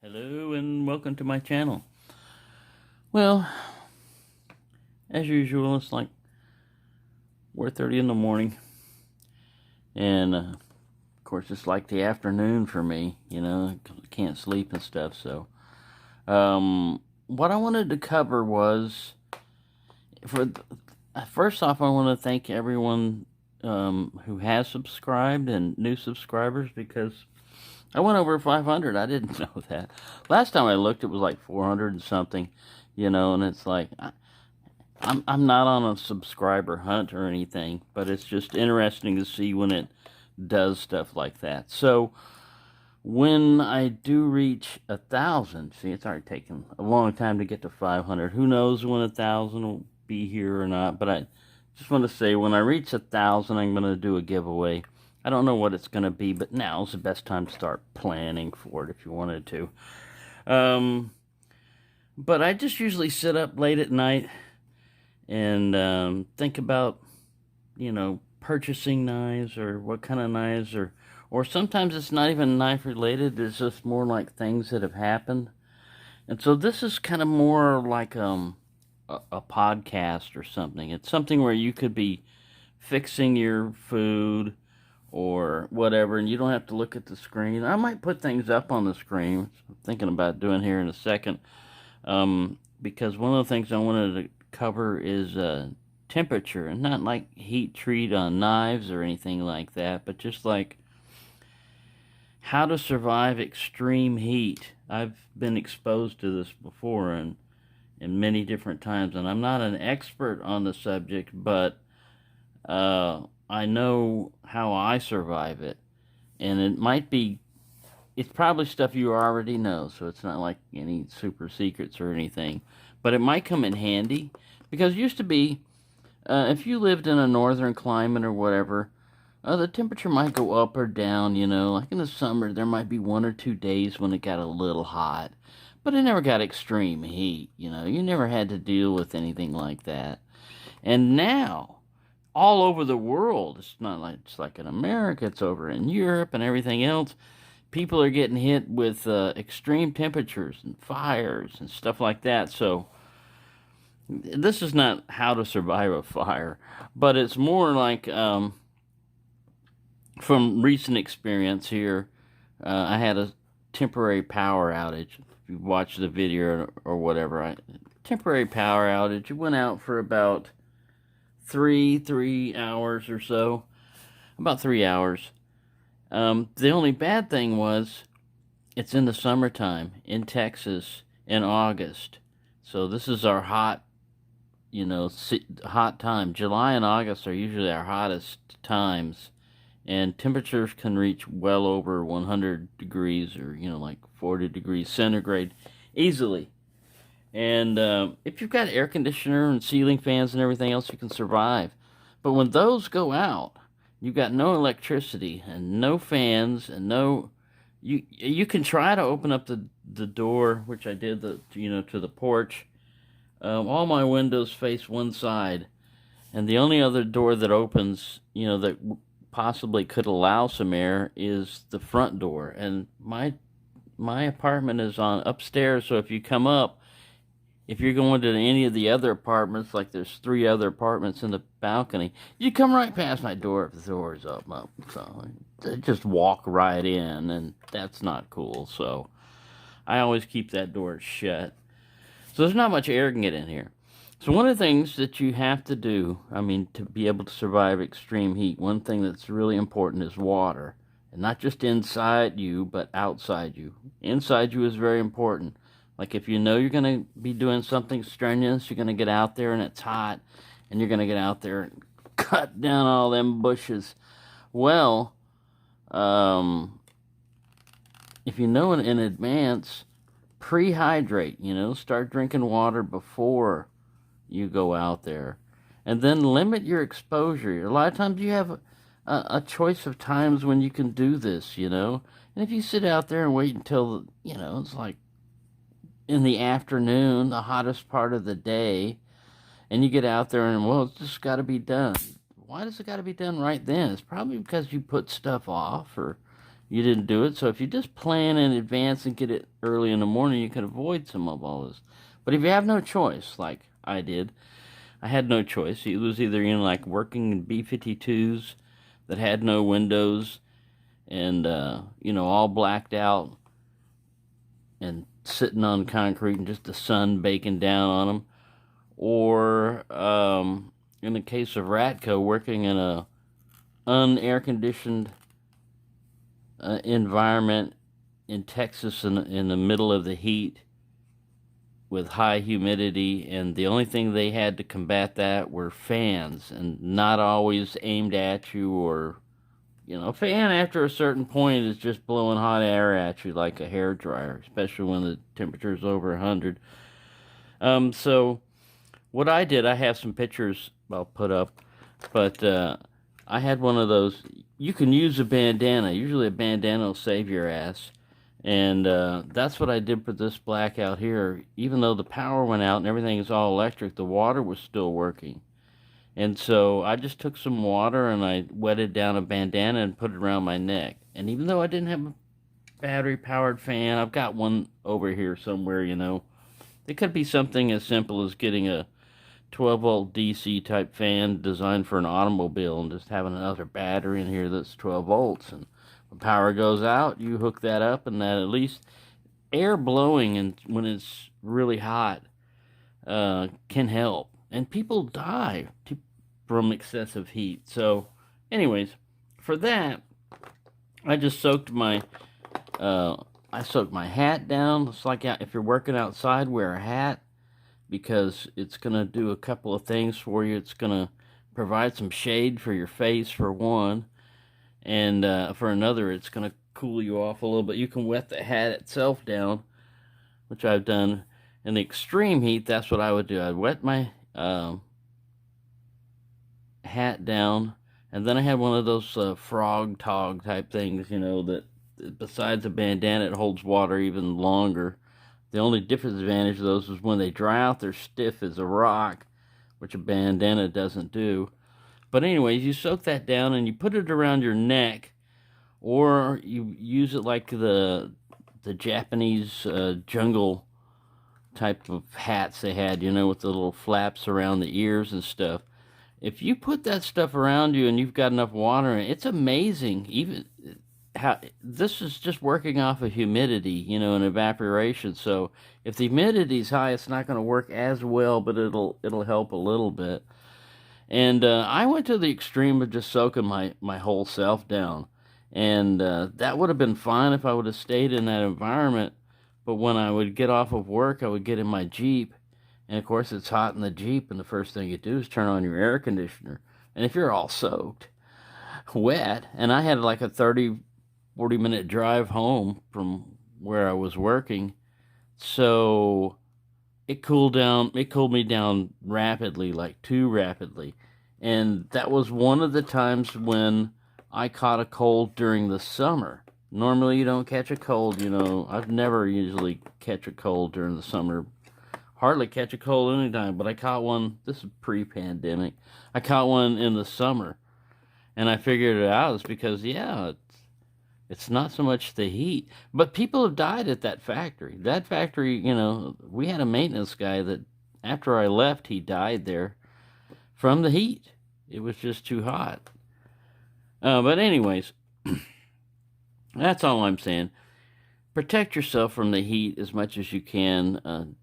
Hello and welcome to my channel. Well, as usual, it's like 4:30 in the morning, and of course it's like the afternoon for me. Can't sleep and stuff. So, what I wanted to cover was first off, I want to thank everyone who has subscribed and new subscribers because I went over 500. I didn't know that. Last time I looked, it was like 400 and something, and it's like I'm not on a subscriber hunt or anything, but it's just interesting to see when it does stuff like that. So when I do reach 1,000, see, it's already taken a long time to get to 500. Who knows when 1,000 will be here or not? But I just want to say, when I reach 1,000, I'm going to do a giveaway. I don't know what it's going to be, but now's the best time to start planning for it if you wanted to. But I just usually sit up late at night and think about, purchasing knives or what kind of knives, or sometimes it's not even knife related. It's just more like things that have happened. And so this is kind of more like a podcast or something. It's something where you could be fixing your food or whatever, and you don't have to look at the screen. I might put things up on the screen. I'm thinking about doing here in a second, because one of the things I wanted to cover is temperature, and not like heat treat on knives or anything like that, but just like how to survive extreme heat. I've been exposed to this before and in many different times, and I'm not an expert on the subject, but I know how I survive it, and it's probably stuff you already know, so it's not like any super secrets or anything, but it might come in handy, because it used to be, if you lived in a northern climate or whatever, the temperature might go up or down, like in the summer, there might be 1 or 2 days when it got a little hot, but it never got extreme heat, you never had to deal with anything like that. And now, all over the world, it's not like it's like in America, it's over in Europe and everything else. People are getting hit with extreme temperatures and fires and stuff like that. So this is not how to survive a fire, but it's more like, from recent experience here, I had a temporary power outage. If you watch the video or whatever, temporary power outage. It went out for about three hours or so, about 3 hours. The only bad thing was it's in the summertime in Texas in August. So this is our hot time. July and August are usually our hottest times, and temperatures can reach well over 100 degrees, or like 40 degrees centigrade easily. And if you've got air conditioner and ceiling fans and everything else, you can survive. But when those go out, you've got no electricity and no fans and no. You can try to open up the door, which I did, to the porch. All my windows face one side, and the only other door that opens, that possibly could allow some air, is the front door. And my apartment is on upstairs, so if you come up, if you're going to any of the other apartments, like there's 3 other apartments in the balcony, you come right past my door if the door is up. So just walk right in, and that's not cool. So I always keep that door shut. So there's not much air can get in here. So one of the things that you have to do, to be able to survive extreme heat, one thing that's really important is water. And not just inside you, but outside you. Inside you is very important. Like if you know you're going to be doing something strenuous, you're going to get out there and it's hot, and you're going to get out there and cut down all them bushes. Well, if you know in advance, pre-hydrate, start drinking water before you go out there. And then limit your exposure. A lot of times you have a choice of times when you can do this, And if you sit out there and wait until, it's like in the afternoon, the hottest part of the day, and you get out there and, well, it's just got to be done. Why does it got to be done right then? It's probably because you put stuff off, or you didn't do it. So if you just plan in advance and get it early in the morning, you could avoid some of all this. But if you have no choice, like I did, I had no choice. It was either, like working in B-52s that had no windows and, all blacked out and sitting on concrete and just the sun baking down on them. Or, in the case of Ratco, working in a unair conditioned environment in Texas in the middle of the heat with high humidity, and the only thing they had to combat that were fans, and not always aimed at you, or a fan after a certain point is just blowing hot air at you like a hair dryer, especially when the temperature is over 100. So what I did, I have some pictures I'll put up, but I had one of those. You can use a bandana. Usually a bandana will save your ass. And that's what I did for this blackout here. Even though the power went out and everything is all electric, the water was still working. And so I just took some water and I wetted down a bandana and put it around my neck. And even though I didn't have a battery-powered fan, I've got one over here somewhere, It could be something as simple as getting a 12-volt DC type fan designed for an automobile and just having another battery in here that's 12 volts. And when power goes out, you hook that up, and that at least air blowing and when it's really hot can help. And people die from excessive heat. So, anyways, for that, I just soaked my hat down. It's like if you're working outside, wear a hat, because it's going to do a couple of things for you. It's going to provide some shade for your face, for one, and for another, it's going to cool you off a little bit. You can wet the hat itself down, which I've done. In the extreme heat, that's what I would do. I'd wet my hat down, and then I had one of those frog tog type things, that besides a bandana, it holds water even longer. The only disadvantage of those is when they dry out, they're stiff as a rock, which a bandana doesn't do. But anyways, you soak that down and you put it around your neck, or you use it like the Japanese jungle type of hats they had, with the little flaps around the ears and stuff. If you put that stuff around you and you've got enough water in it, it's amazing. Even how this is just working off of humidity, and evaporation. So if the humidity's high, it's not going to work as well, but it'll help a little bit. And I went to the extreme of just soaking my whole self down, and that would have been fine if I would have stayed in that environment. But when I would get off of work, I would get in my Jeep, and of course it's hot in the Jeep, and the first thing you do is turn on your air conditioner. And if you're all soaked, wet, and I had like a 40-minute drive home from where I was working, so it cooled me down rapidly, like too rapidly. And that was one of the times when I caught a cold during the summer. Normally you don't catch a cold, I've never usually catch a cold during the summer. Hardly catch a cold anytime, but I caught one. This is pre-pandemic. I caught one in the summer, and I figured it out. It's because, it's not so much the heat, but people have died at that factory. That factory, we had a maintenance guy that after I left, he died there from the heat. It was just too hot. But anyways, that's all I'm saying. Protect yourself from the heat as much as you can.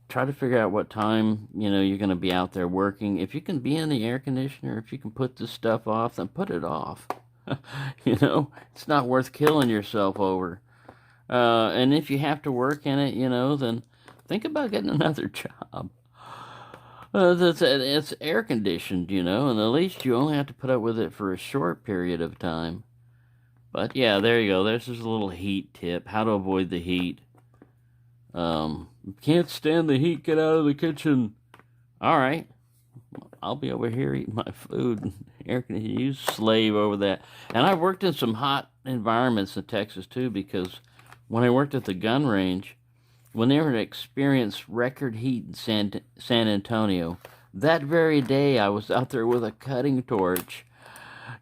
Try to figure out what time, you're going to be out there working. If you can be in the air conditioner, if you can put this stuff off, then put it off. It's not worth killing yourself over. And if you have to work in it, then think about getting another job. It's air conditioned, and at least you only have to put up with it for a short period of time. But yeah, there you go. There's just a little heat tip. How to avoid the heat. Can't stand the heat, get out of the kitchen. All right. I'll be over here eating my food. Air conditioning, you slave over that. And I've worked in some hot environments in Texas too, because when I worked at the gun range, when they were to experience record heat in San Antonio, that very day I was out there with a cutting torch,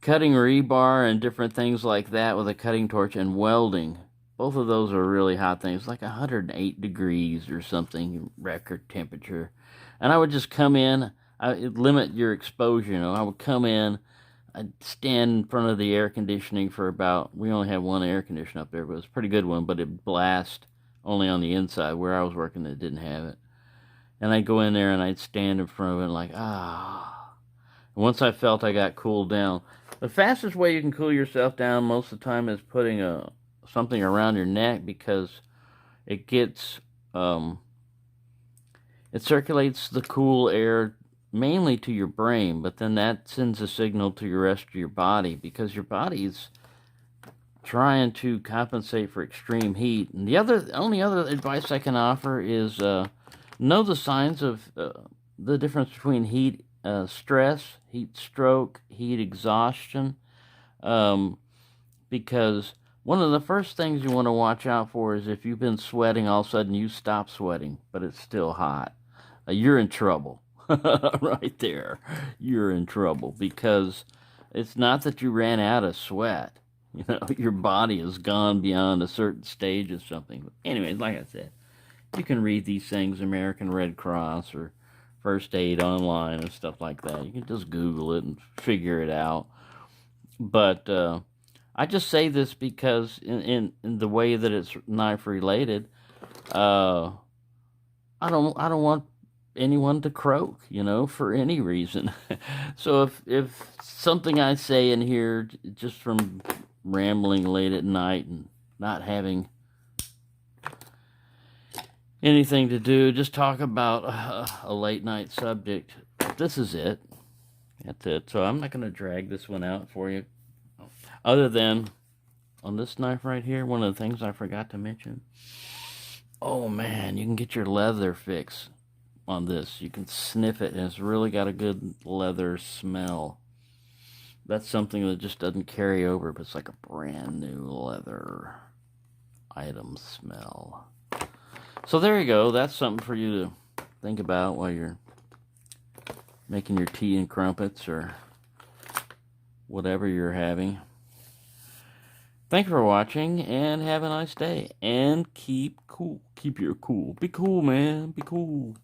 cutting rebar and different things like that with a cutting torch, and welding. Both of those are really hot things, like 108 degrees or something, record temperature. And I would just come in, it'd limit your exposure, you know. I would come in, I'd stand in front of the air conditioning for about, we only had one air conditioner up there, but it was a pretty good one, but it blast only on the inside. Where I was working, it didn't have it. And I'd go in there and I'd stand in front of it like, ah. Once I felt I got cooled down, the fastest way you can cool yourself down most of the time is putting something around your neck, because it gets it circulates the cool air mainly to your brain, but then that sends a signal to the rest of your body, because your body's trying to compensate for extreme heat. And the only other advice I can offer is know the signs of the difference between heat stress, heat stroke, heat exhaustion, because one of the first things you want to watch out for is if you've been sweating, all of a sudden you stop sweating, but it's still hot. You're in trouble. Right there. You're in trouble, because it's not that you ran out of sweat. You know, your body has gone beyond a certain stage of something. But anyways, like I said, you can read these things, American Red Cross or First Aid online and stuff like that. You can just Google it and figure it out. But I just say this because in the way that it's knife related, I don't want anyone to croak, you know, for any reason. So if something I say in here, just from rambling late at night and not having anything to do, just talk about a late night subject, this is it. That's it. So I'm not going to drag this one out for you. Other than on this knife right here, one of the things I forgot to mention. Oh man, you can get your leather fix on this. You can sniff it, and it's really got a good leather smell. That's something that just doesn't carry over, but it's like a brand new leather item smell. So there you go. That's something for you to think about while you're making your tea and crumpets or whatever you're having. Thank you for watching, and have a nice day. And keep cool. Keep your cool. Be cool, man. Be cool.